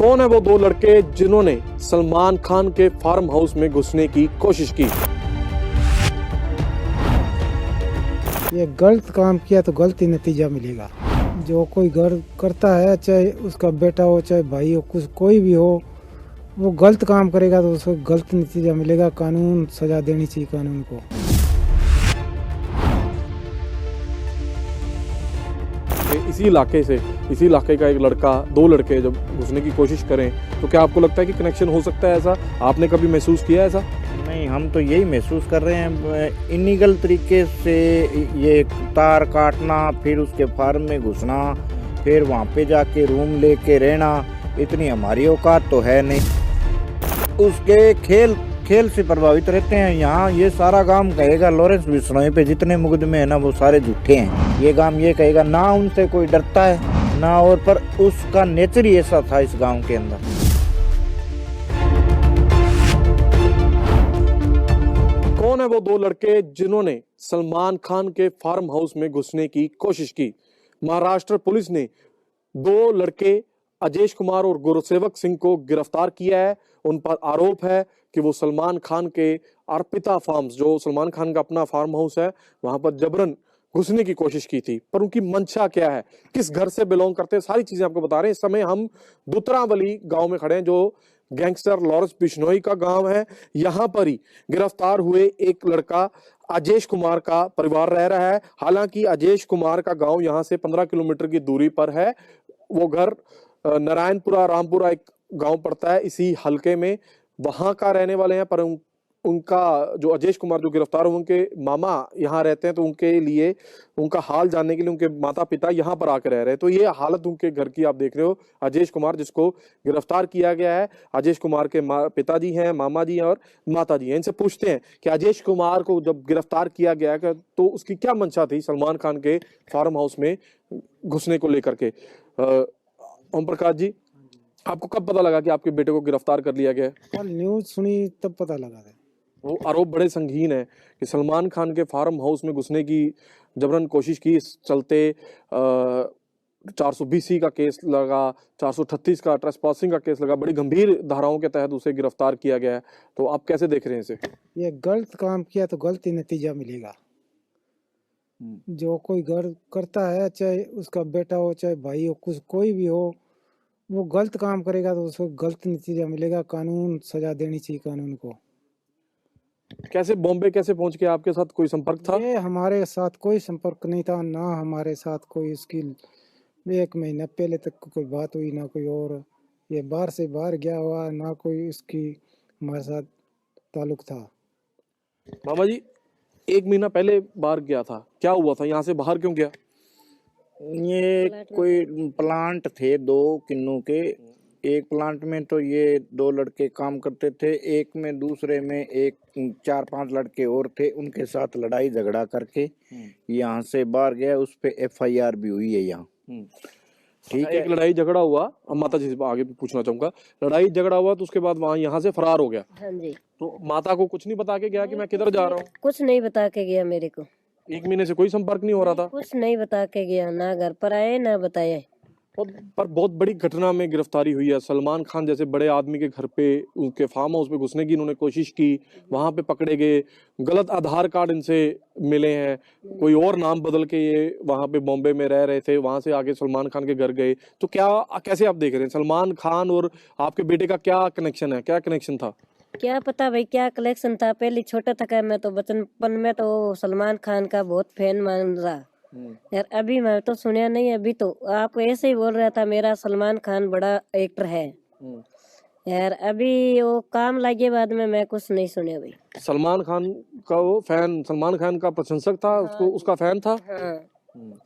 कौन है वो दो लड़के जिन्होंने सलमान खान के फार्म हाउस में घुसने की कोशिश की? ये गलत काम किया तो गलत ही नतीजा मिलेगा। जो कोई गलत करता है, चाहे उसका बेटा हो चाहे भाई हो, कुछ कोई भी हो, वो गलत काम करेगा तो उसको गलत नतीजा मिलेगा। कानून सजा देनी चाहिए कानून को। इसी इलाके का एक लड़का, दो लड़के जब घुसने की कोशिश करें तो क्या आपको लगता है कि कनेक्शन हो सकता है? ऐसा आपने कभी महसूस किया है ऐसा? नहीं, हम तो यही महसूस कर रहे हैं। इलीगल तरीके से ये तार काटना, फिर उसके फार्म में घुसना, फिर वहाँ पे जाके रूम लेके रहना, इतनी हमारी औकात तो है नहीं। उसके खेल से प्रभावित रहते हैं। यहाँ ये सारा गांव कहेगा लॉरेंस बिश्नोई पे जितने मुकदमे हैं ना वो सारे झूठे हैं। ये गांव ये कहेगा, ना उनसे कोई डरता है ना, और पर उसका नेचर ही ऐसा था इस गांव के अंदर। कौन है वो दो लड़के जिन्होंने सलमान खान के फार्म हाउस में घुसने की कोशिश की? महाराष्ट्र पुलिस ने दो लड़के अजेश कुमार और गुरुसेवक सिंह को गिरफ्तार किया है। उन पर आरोप है कि वो सलमान खान के अर्पिता फार्म्स, जो सलमान खान का अपना फार्म हाउस है, वहां पर जबरन घुसने की कोशिश की थी। पर उनकी मंशा क्या है, किस घर से बिलोंग करते हैं, सारी चीजें आपको बता रहे हैं। इस समय हम दुतरावली गांव में खड़े हैं, जो गैंगस्टर लॉरेंस बिश्नोई का गांव है। यहाँ पर ही गिरफ्तार हुए एक लड़का अजेश कुमार का परिवार रह रहा है। हालांकि अजेश कुमार का गांव यहाँ से 15 किलोमीटर की दूरी पर है। वो घर नारायणपुरा रामपुरा एक गांव पड़ता है इसी हलके में, वहां का रहने वाले हैं। पर उनका जो अजेश कुमार जो गिरफ्तार हुए, उनके मामा यहाँ रहते हैं, तो उनके लिए उनका हाल जानने के लिए उनके माता पिता यहाँ पर आकर रह रहे हैं। तो ये हालत उनके घर की आप देख रहे हो। अजेश कुमार जिसको गिरफ्तार किया गया है, अजेश कुमार के पिताजी हैं, मामा जी हैं और माता जी हैं। इनसे पूछते हैं कि अजेश कुमार को जब गिरफ्तार किया गया है तो उसकी क्या मंशा थी सलमान खान के फार्म हाउस में घुसने को लेकर के। ओम प्रकाश जी, आपको कब पता लगा कि आपके बेटे को गिरफ्तार कर लिया गया है? कल न्यूज सुनी तब पता लगा था। वो आरोप बड़े संगीन है कि सलमान खान के फार्म हाउस में घुसने की जबरन कोशिश की। इस चलते 420C का केस लगा, 438 का ट्रेसपासिंग का केस लगा। बड़ी गंभीर धाराओं के तहत उसे गिरफ्तार किया गया है। तो आप कैसे देख रहे हैं इसे? ये गलत काम किया तो गलत ही नतीजा मिलेगा। जो कोई गलत करता है, चाहे उसका बेटा हो चाहे भाई हो, कुछ कोई भी हो, वो गलत काम करेगा तो उसको गलत नतीजा मिलेगा। कानून सजा देनी चाहिए कानून को। कैसे बॉम्बे कैसे पहुंच के आपके साथ कोई संपर्क था? ये हमारे साथ कोई संपर्क नहीं था, ना हमारे साथ कोई उसकी 1 महीना पहले तक कोई बात हुई, ना कोई और ये बाहर से बाहर गया हुआ, ना कोई उसकी हमारे साथ ताल्लुक था। मामा जी, 1 महीना पहले बाहर गया था, क्या हुआ था? यहाँ से बाहर क्यों गया? ये कोई प्लांट थे 2 किन्नू के। एक प्लांट में तो ये 2 लड़के काम करते थे, एक में दूसरे में एक 4-5 लड़के और थे। उनके साथ लड़ाई झगड़ा करके यहाँ से बाहर गया। उस पे FIR भी हुई है यहाँ। ठीक है। एक लड़ाई झगड़ा हुआ, अब माता जी से आगे पूछना चाहूंगा। लड़ाई झगड़ा हुआ तो उसके बाद वहां यहाँ से फरार हो गया। हाँ जी। तो माता को कुछ नहीं बता के गया कि मैं किधर जा रहा हूँ? कुछ नहीं बता के गया मेरे को। 1 महीने से कोई संपर्क नहीं हो रहा था? कुछ नहीं बता के गया, ना घर पर आए ना बताए। पर बहुत बड़ी घटना में गिरफ्तारी हुई है। सलमान खान जैसे बड़े आदमी के घर पे, उनके फार्म हाउस पे घुसने की इन्होंने कोशिश की, वहां पे पकड़े गए। गलत आधार कार्ड इनसे मिले हैं, कोई और नाम बदल के ये वहां पे बॉम्बे में रह रहे थे, वहां से आगे सलमान खान के घर गए। तो क्या कैसे आप देख रहे हैं सलमान खान और आपके बेटे का क्या कनेक्शन है, क्या कनेक्शन था? क्या पता भाई क्या कलेक्शन था। पहले छोटा था, मैं तो बचपन में तो सलमान खान का बहुत फैन मान रहा यार। अभी मैं तो सुना नहीं, अभी तो आप ऐसे ही बोल रहा था मेरा सलमान खान बड़ा एक्टर है यार। अभी वो काम लगे बाद में मैं कुछ नहीं सुने भाई। सलमान खान का वो फैन, सलमान खान का प्रशंसक था, उसको उसका फैन था। हाँ,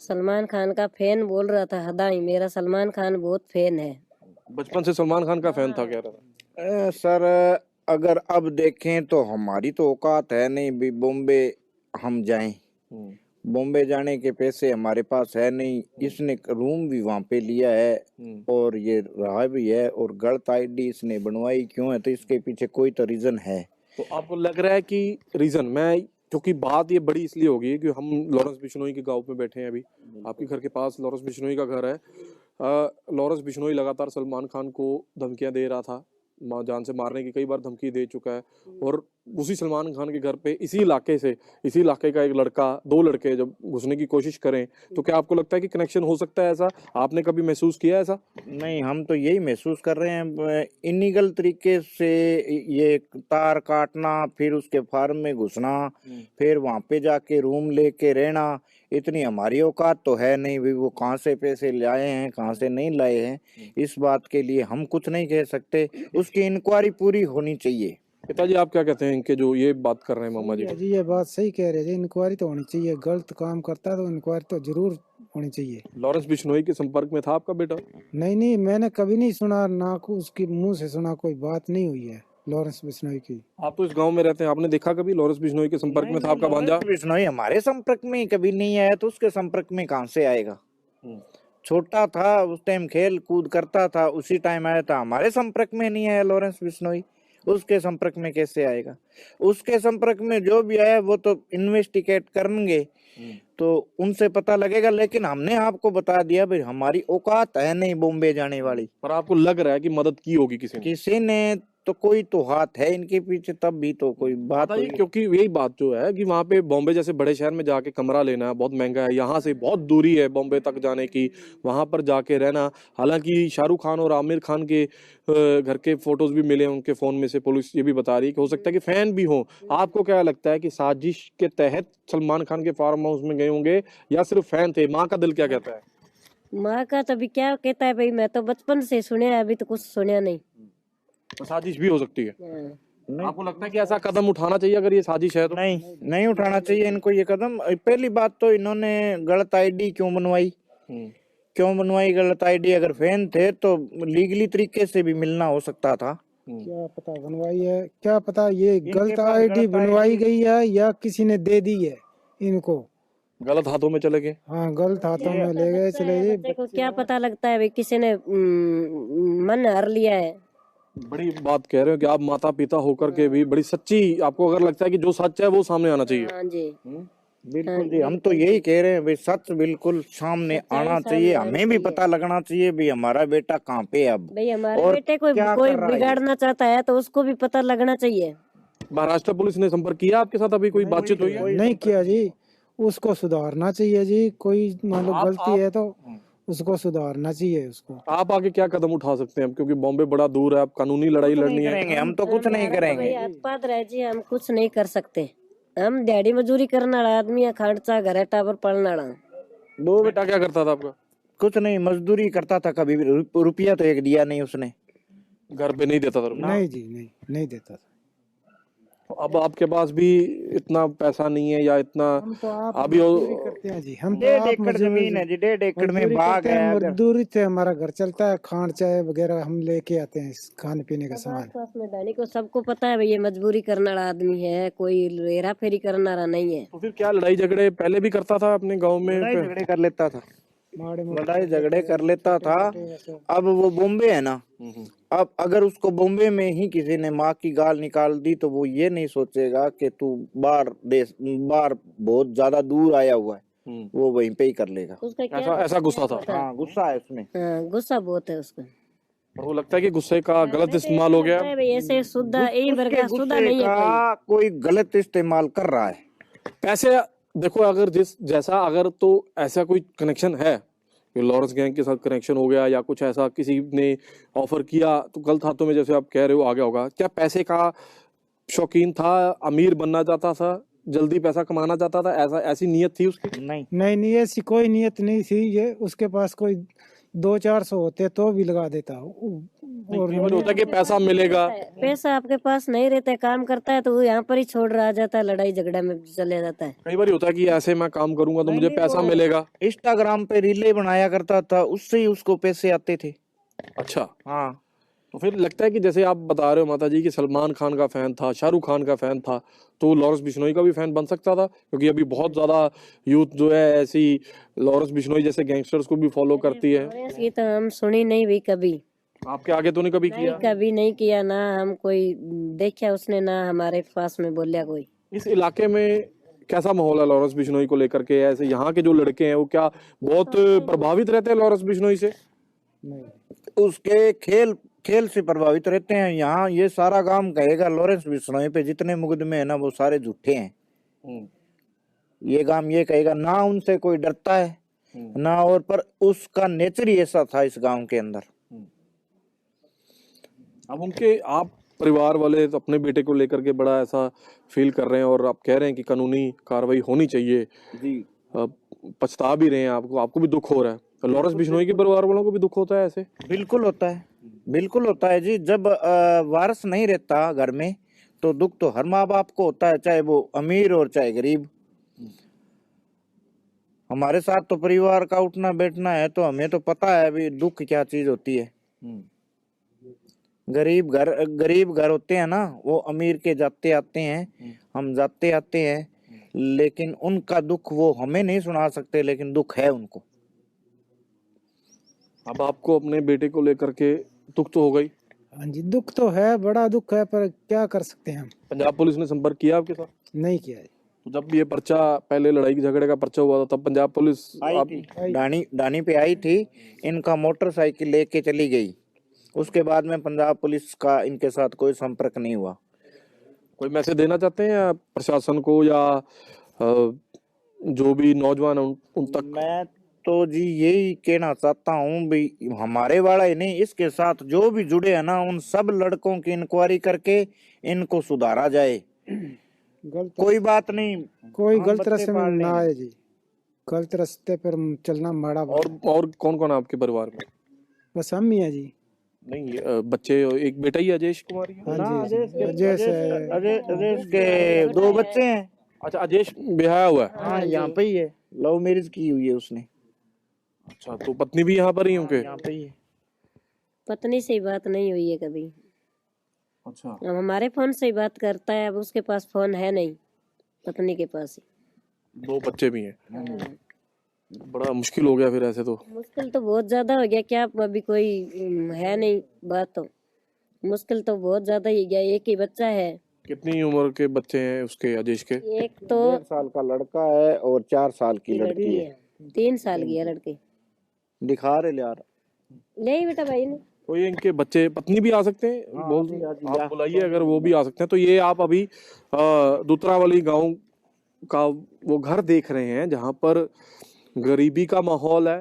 सलमान खान का फैन बोल रहा था। हदाई मेरा सलमान खान बहुत फैन है, बचपन से सलमान खान का फैन था कह रहा था। सर अगर अब देखें तो हमारी तो औकात है नहीं भी बॉम्बे हम जाएं। बॉम्बे जाने के पैसे हमारे पास है नहीं। इसने रूम भी वहाँ पे लिया है और ये रहा भी है, और गलत ID इसने बनवाई क्यों है, तो इसके पीछे कोई तो रीजन है। तो आपको लग रहा है कि रीजन, मैं क्योंकि बात ये बड़ी इसलिए होगी कि हम लॉरेंस बिश्नोई के गांव में बैठे हैं, अभी आपके घर के पास लॉरेंस बिश्नोई का घर है। लॉरेंस बिश्नोई लगातार सलमान खान को धमकियां दे रहा था, जान से मारने की कई बार धमकी दे चुका है। और उसी सलमान खान के घर पे इसी इलाके का एक लड़का, दो लड़के जब घुसने की कोशिश करें तो क्या आपको लगता है कि कनेक्शन हो सकता है? ऐसा आपने कभी महसूस किया है ऐसा? नहीं, हम तो यही महसूस कर रहे हैं, इलीगल तरीके से ये तार काटना, फिर उसके फार्म में घुसना, फिर वहां पे जाके रूम लेके रहना, इतनी हमारी औकात तो है नहीं भी। वो कहाँ से पैसे लाए हैं, कहाँ से नहीं लाए हैं, इस बात के लिए हम कुछ नहीं कह सकते। उसकी इंक्वायरी पूरी होनी चाहिए। पिताजी आप क्या कहते हैं इनके जो ये बात कर रहे हैं मामा जी? जी ये बात सही कह रहे हैं जी, इंक्वायरी तो होनी चाहिए। गलत काम करता है तो इंक्वायरी तो जरूर होनी चाहिए। लॉरेंस बिश्नोई के संपर्क में था आपका बेटा? नहीं, मैंने कभी नहीं सुना, ना उसके मुंह से सुना, कोई बात नहीं हुई है लॉरेंस बिश्नोई की। आप तो इस गांव में रहते हैं, आपने देखा कभी लॉरेंस बिश्नोई के संपर्क में था आपका भांजा? बिश्नोई हमारे संपर्क में कभी नहीं आया, तो उसके संपर्क में कहाँ से आएगा? छोटा था उस टाइम, खेल कूद करता था, उसी टाइम आया था। हमारे संपर्क में नहीं आया लॉरेंस बिश्नोई, उसके संपर्क में कैसे आएगा? उसके संपर्क में जो भी आया वो तो इन्वेस्टिगेट करेंगे तो उनसे पता लगेगा। लेकिन हमने आपको बता दिया भाई, हमारी औकात है नहीं बॉम्बे जाने वाली। पर आपको लग रहा है कि मदद की होगी किसी ने? तो कोई तो हाथ है इनके पीछे, तब भी तो कोई बात नहीं, क्योंकि यही बात जो है कि वहाँ पे बॉम्बे जैसे बड़े शहर में जाके कमरा लेना बहुत महंगा है, यहाँ से बहुत दूरी है बॉम्बे तक जाने की, वहाँ पर जाके रहना। हालांकि शाहरुख खान और आमिर खान के घर के फोटोज भी मिले उनके फोन में से, पुलिस ये भी बता रही है कि हो सकता है कि फैन भी हो। आपको क्या लगता है कि साजिश के तहत सलमान खान के फार्म हाउस में गए होंगे या सिर्फ फैन थे? माँ का दिल क्या कहता है? माँ का तो अभी क्या कहता है भाई, मैं तो बचपन से सुने, अभी तो कुछ सुना नहीं। तो साजिश भी हो सकती है। हाँ। आपको लगता है कि ऐसा कदम उठाना चाहिए अगर ये साजिश है तो? नहीं उठाना चाहिए इनको ये कदम। पहली बात तो इन्होंने गलत आईडी क्यों बनवाई गलत आईडी? अगर फैन थे तो लीगली तरीके से भी मिलना हो सकता था। क्या पता बनवाई है, क्या पता ये गलत आईडी बनवाई गई है या किसी ने दे दी है इनको, गलत हाथों में चले गए। हाँ गलत हाथों में ले गए चले गए। बच्चे को क्या पता लगता है भाई, किसी ने मन हर लिया है। बड़ी बात कह रहे हो कि आप माता पिता होकर के भी बड़ी सच्ची, आपको अगर लगता है कि जो सच है वो सामने आना चाहिए। हाँ जी, बिल्कुल जी, हम तो यही कह रहे हैं भाई, सच बिल्कुल सामने आना चाहिए। हमें भी पता लगना चाहिए भी हमारा बेटा कहाँ पे है अब। भाई हमारे और बेटे को क्या कोई कर रहा है? बिगाड़ना चाहता है तो उसको भी पता लगना चाहिए। महाराष्ट्र पुलिस ने संपर्क किया आपके साथ? अभी कोई बातचीत हुई है? नहीं किया जी, उसको सुधारना चाहिए जी। कोई मान लो गलती है तो उसको सुधारना चाहिए उसको। आप आगे क्या कदम उठा सकते हैं? क्योंकि बॉम्बे बड़ा दूर है, आप कानूनी लड़ाई लड़नी है। हम तो कुछ नहीं करेंगे। भाई अतपात रह जी, हम कुछ नहीं कर सकते। हम दिहाड़ी मजूरी करने वाला आदमी है, खर्चा घर है, टावर पलने वाला। दो बेटा क्या करता था आपका? कुछ नहीं, मजदूरी करता था। कभी भी रुपया तो एक दिया नहीं उसने। घर पे नहीं देता था रुपया? नहीं जी, नहीं देता था। तो अब आपके पास भी इतना पैसा नहीं है या इतना हम तो आप अभी मजदूरी करते हैं जी, हम तो 1.5 आप एकड़ जमीन है जी, 1.5 एकड़ में मजदूरी बाग करते हैं, है। मजदूरी से हमारा घर चलता है। खान चाय वगैरह हम लेके आते हैं, खाने पीने का सामान। आसपास में डानी को सबको पता है भाई, ये मजबूरी करने वाला आदमी है, कोई हेरा फेरी करने वाला नहीं है। तो फिर क्या लड़ाई झगड़े पहले भी करता था अपने गांव में? लड़ाई झगड़े कर लेता था, माड़े लड़ाई झगड़े कर लेता था। अब वो बॉम्बे है ना, अब अगर उसको बॉम्बे में ही किसी ने माँ की गाल निकाल दी तो वो ये नहीं सोचेगा कि तू बाहर बहुत ज्यादा दूर आया हुआ है, वो वहीं पे ही कर लेगा। उसका क्या ऐसा गुस्सा था? हाँ, गुस्सा है उसमें। हाँ, गुस्सा बहुत है उसका। और वो लगता है कि गुस्से का गलत इस्तेमाल हो गया। लगता है भाई ऐसे शुद्ध यही वर्ग का शुद्ध नहीं है कोई गलत इस्तेमाल कर रहा है। पैसे देखो, अगर अगर तो ऐसा कोई कनेक्शन है, लॉरेंस गैंग के साथ कनेक्शन हो गया या कुछ ऐसा किसी ने ऑफर किया तो गलत हाथों में जैसे आप कह रहे हो आ गया होगा। क्या पैसे का शौकीन था, अमीर बनना चाहता था, जल्दी पैसा कमाना चाहता था, ऐसी नीयत थी उसकी? नहीं ऐसी कोई नीयत नहीं थी। ये उसके पास कोई 200-400 होते तो भी लगा देता। और होता कि पैसा मिलेगा। पैसा आपके पास नहीं रहता है, काम करता है तो वो यहाँ पर ही छोड़ रहा जाता है, लड़ाई झगड़ा में चले जाता है। कई बार होता है कि ऐसे मैं काम करूंगा तो मुझे पैसा मिलेगा। इंस्टाग्राम पे रीले बनाया करता था, उससे ही उसको पैसे आते थे। अच्छा, हाँ। तो फिर लगता है कि जैसे आप बता रहे हो माता जी कि सलमान खान का फैन था, शाहरुख खान का फैन था, तो लॉरेंस बिश्नोई का भी फैन बन सकता था? क्योंकि अभी बहुत ज्यादा यूथ जो है ऐसी लॉरेंस बिश्नोई जैसे गैंगस्टर्स को भी फॉलो करती है। ये तो हम सुनी नहीं भी कभी, आपके आगे तो नहीं कभी नहीं किया? कभी नहीं किया ना, हम कोई देखा उसने ना हमारे पास में बोलिया कोई। इस इलाके में कैसा माहौल है लॉरेंस बिश्नोई को लेकर के? ऐसे यहाँ के जो लड़के हैं वो क्या बहुत प्रभावित रहते हैं लॉरेंस बिश्नोई से? नहीं। उसके खेल खेल से प्रभावित रहते हैं। यहाँ ये सारा काम कहेगा लॉरेंस बिश्नोई पे जितने मुकदमे है ना वो सारे झूठे हैं। ये काम ये कहेगा, ना उनसे कोई डरता है ना, और पर उसका नेचर ही ऐसा था इस गांव के अंदर। अब उनके आप परिवार वाले तो अपने बेटे को लेकर के बड़ा ऐसा फील कर रहे हैं और आप कह रहे हैं कि कानूनी कार्रवाई होनी चाहिए जी। पछता भी रहे हैं, आपको भी दुख हो रहा है। तो लॉरेंस बिश्नोई के परिवार वालों को भी दुख होता है ऐसे? बिल्कुल होता है, बिल्कुल होता है जी। जब वारिस नहीं रहता घर में तो दुख तो हर माँ बाप को होता है, चाहे वो अमीर और चाहे गरीब। हमारे साथ तो परिवार का उठना बैठना है तो हमें तो पता है अभी दुख क्या चीज होती है। गरीब घर होते हैं ना, वो अमीर के जाते आते हैं, हम जाते आते हैं, लेकिन उनका दुख वो हमें नहीं सुना सकते, लेकिन दुख है उनको। अब आपको अपने बेटे को लेकर के दुख तो हो गई? हाँ जी, दुख तो है, बड़ा दुख है, पर क्या कर सकते हैं हम। पंजाब पुलिस ने संपर्क किया आपके साथ? नहीं किया है। तो जब ये पर्चा पहले लड़ाई झगड़े का पर्चा हुआ था तब पंजाब पुलिस आई थी, डानी पे आई थी, इनका मोटरसाइकिल लेके चली गई। उसके बाद में पंजाब पुलिस का इनके साथ कोई संपर्क नहीं हुआ। कोई मैसेज देना चाहते हैं या प्रशासन को या जो भी नौजवान उन तक? मैं तो जी यही कहना चाहता हूँ भी हमारे वाला ही नहीं, इसके साथ जो भी जुड़े हैं ना उन सब लड़कों की इंक्वायरी करके इनको सुधारा जाए। कोई बात नहीं, कोई हम गलत बच्चे रास्ते में पाल ना लेंगे। आए जी, गलत रास्ते पर चलना माड़ा। और कौन कौन है आपके परिवार में? बस हम ही है जी। नहीं बच्चे, एक बेटा ही अजयेश कुमार ही है? हाँ जी, अजय के 2 बच्चे हैं। अच्छा, अजयेश ब्याह हुआ है? हाँ, यहाँ पे ही है, लव मैरिज की हुई है उसने। अच्छा, तो पत्नी भी यहाँ पर ही उनके? यहाँ पे ही है। पत्नी से ही बात नहीं हुई है कभी। अच्छा, अब हमारे फोन से ही बात करता है, अब उसके पास फोन है नहीं, पत्नी के पास ही। 2 बच्चे भी हैं। बड़ा मुश्किल हो गया फिर ऐसे तो। मुश्किल तो बहुत ज्यादा हो गया, क्या अभी कोई है नहीं बात, तो मुश्किल तो बहुत ज्यादा ही गया। एक ही बच्चा है। कितनी उम्र के बच्चे हैं उसके, अजयेश के? एक तो 1.5 साल का लड़का है और 4 साल की लड़की है। 3 साल की है लड़की। दिखा रहे यार। नहीं बेटा भाई ने। तो ये इनके बच्चे, पत्नी भी आ सकते हैं? आप बुलाइए अगर वो भी आ सकते हैं। तो ये आप अभी दूतरावली गांव का वो घर देख रहे हैं जहां पर गरीबी का माहौल है,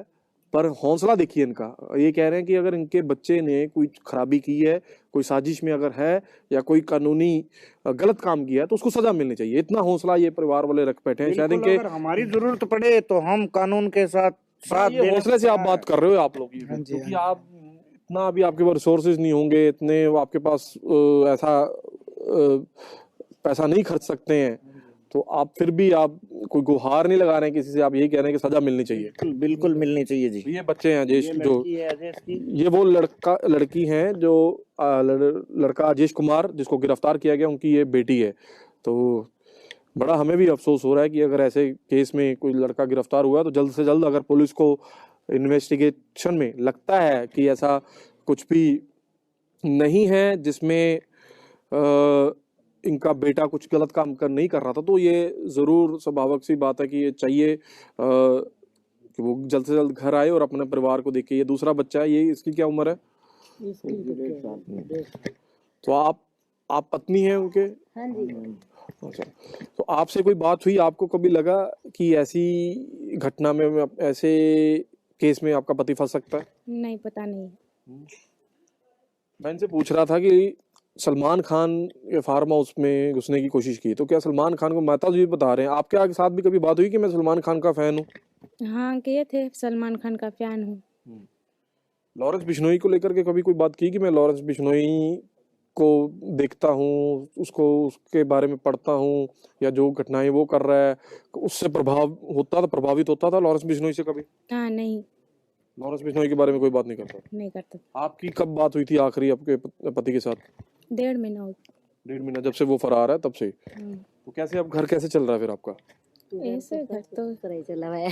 पर हौसला देखिए इनका। ये कह रहे हैं कि अगर इनके बच्चे ने कोई खराबी की है, कोई साजिश में अगर है या कोई कानूनी गलत काम किया है तो उसको सजा मिलनी चाहिए। इतना हौसला ये परिवार वाले रख बैठे हैं। शायद इनके, अगर हमारी जरूरत पड़े तो हम कानून के साथ ये हौसले से आप बात कर रहे हो आप लोग, हाँ जी, क्योंकि आप इतना अभी आपके पास रिसोर्सेज नहीं होंगे, इतने आपके पास ऐसा पैसा नहीं खर्च सकते हैं, तो आप फिर भी आप कोई गुहार नहीं लगा रहे हैं किसी से, आप यही कह रहे हैं कि सजा मिलनी चाहिए। बिल्कुल मिलनी चाहिए जी। ये बच्चे हैं अजयेश, जो अजयेश की, ये वो लड़की हैं जो लड़का अजयेश कुमार जिसको गिरफ्तार किया गया, उनकी ये बेटी है। तो बड़ा हमें भी अफसोस हो रहा है कि अगर ऐसे केस में कोई लड़का गिरफ्तार हुआ तो जल्द से जल्द, अगर पुलिस को इन्वेस्टिगेशन में लगता है कि ऐसा कुछ भी नहीं है जिसमें इनका बेटा कुछ गलत काम नहीं कर रहा था, तो ये जरूर स्वाभाविक सी बात है कि ये चाहिए कि वो जल्द से जल्द घर आए और अपने परिवार को देखे। ये दूसरा बच्चा है, ये इसकी क्या उम्र है? तो आप पत्नी हैं उनके? हाँ जी। अच्छा, तो आपसे कोई बात हुई, आपको कभी लगा कि ऐसी घटना में, ऐसे केस में आपका पति फंस सकता है? नहीं, पता नहीं। मैं इनसे पूछ रहा था कि सलमान खान के फार्म हाउस में घुसने की कोशिश की, तो क्या सलमान खान को, माता जी बता रहे हैं, आपके साथ भी कभी बात हुई कि मैं सलमान खान का फैन हूँ? हाँ, किए थे, सलमान खान का फैन हूँ। लॉरेंस बिश्नोई को लेकर के कभी कोई बात की कि मैं लॉरेंस बिश्नोई को देखता हूँ, उसको, उसके बारे में पढ़ता हूँ, या जो घटनाएं वो कर रहा है उससे प्रभावित होता था लॉरेंस बिश्नोई से कभी? हाँ, नहीं, लॉरेंस बिश्नोई के बारे में कोई बात नहीं करता? नहीं करता। आपकी कब बात हुई थी आखिरी आपके पति के साथ? 1.5 महीना हो 1.5 महीना, जब से वो फरार है तब से? तो कैसे अब घर कैसे चल रहा है फिर आपका? ऐसे घर तो तरह चला हुआ है।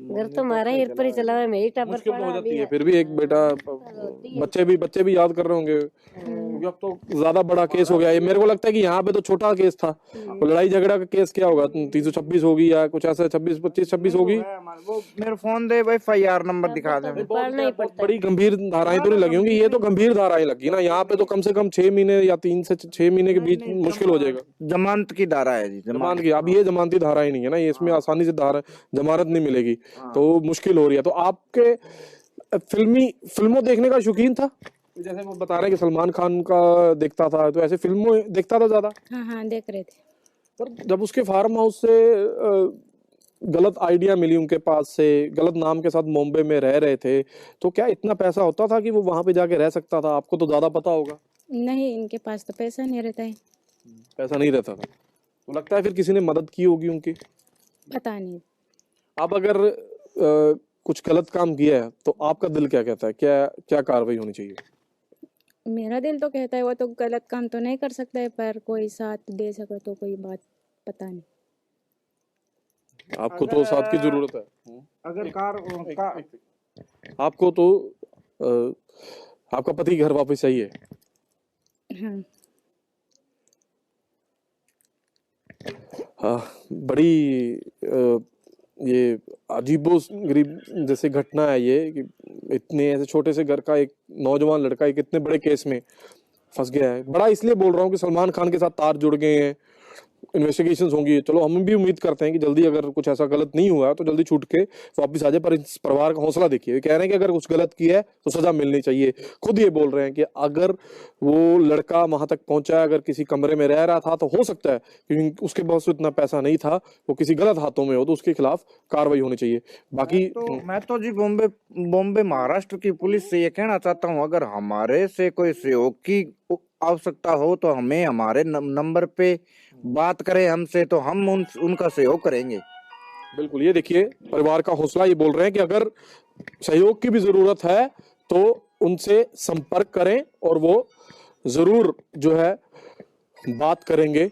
घर तो हमारा ही पर ही चला हुआ है, मेरी टाबर मुश्किल तो हो पड़ा जाती अभी है, है। फिर भी एक बेटा, बच्चे भी याद कर रहे होंगे, क्योंकि अब तो ज्यादा बड़ा केस हो गया है। मेरे को लगता है कि यहाँ पे तो छोटा केस था, वो लड़ाई झगड़ा का केस क्या होगा, 326 होगी या कुछ ऐसा, 26 होगी। वो मेरे फोन दे भाई FIR नंबर दिखा दे। पढ़ना ही पड़ता है। बड़ी गंभीर धाराएं तो नहीं लगी होंगी, ये तो गंभीर धाराएं लगी ना। यहाँ पे तो कम से कम 6 महीने या 3 से 6 महीने के बीच मुश्किल हो जाएगा। जमानत की धारा है जी, जमानत की, अब ये जमानती धारा ही नहीं है ना, ये इसमें आसानी से जमानत नहीं मिलेगी, तो मुश्किल हो रही है। तो आपके फिल्मों देखने का शौकीन था, जैसे वो बता रहे हैं कि सलमान खान का देखता था, तो ऐसे फिल्मों देखता था ज्यादा। हाँ हाँ देख रहे थे। पर जब उसके फार्म हाउस से गलत आइडिया मिली उनके पास से, गलत नाम के साथ मुंबई में रह रहे थे, तो क्या इतना पैसा होता था कि वो वहां पे जाके रह सकता था? आपको तो ज्यादा पता होगा। नहीं, इनके पास तो पैसा नहीं रहता है। पैसा नहीं रहता था, तो लगता है फिर किसी ने मदद की होगी उनकी। पता नहीं। अब अगर कुछ गलत काम किया है तो आपका दिल क्या कहता है, क्या कार्रवाई होनी चाहिए? मेरा दिल तो कहता है वो तो गलत काम तो नहीं कर सकता है, पर कोई साथ दे सके तो कोई बात, पता नहीं। आपको तो साथ की जरूरत है। अगर आपको तो आपका पति घर वापस आई है। हाँ। बड़ी ये अजीबोगरीब जैसे घटना है ये, कि इतने ऐसे छोटे से घर का एक नौजवान लड़का एक इतने बड़े केस में फंस गया है। बड़ा इसलिए बोल रहा हूँ कि सलमान खान के साथ तार जुड़ गए हैं, इन्वेस्टिगेशंस होंगी। चलो हम भी उम्मीद करते हैं कि जल्दी, अगर कुछ ऐसा गलत नहीं हुआ तो जल्दी छूट के वापस आ जाए। पर इस परिवार का हौसला देखिए, कह रहे हैं कि अगर कुछ गलत किया है तो सजा मिलनी चाहिए। खुद ये बोल रहे हैं कि अगर वो लड़का वहां तक पहुंचा, अगर किसी कमरे में रह रहा था, तो हो सकता है क्योंकि उसके पास इतना पैसा नहीं था, वो किसी गलत हाथों में हो, तो उसके खिलाफ कार्रवाई होनी चाहिए। बाकी मैं तो जी बॉम्बे महाराष्ट्र की पुलिस से ये कहना चाहता हूँ, अगर हमारे से कोई सहयोग की आवश्यकता हो तो हमें हमारे नंबर पे बात करें हमसे, तो हम उनका सहयोग करेंगे। बिल्कुल, ये देखिए परिवार का हौसला, ये बोल रहे हैं कि अगर सहयोग की भी जरूरत है तो उनसे संपर्क करें और वो जरूर जो है बात करेंगे।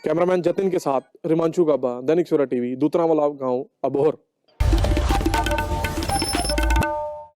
कैमरामैन जतिन के साथ रिमांशु गाबा, दैनिक सवेरा टीवी, दूतरावाला गांव, अबोहर।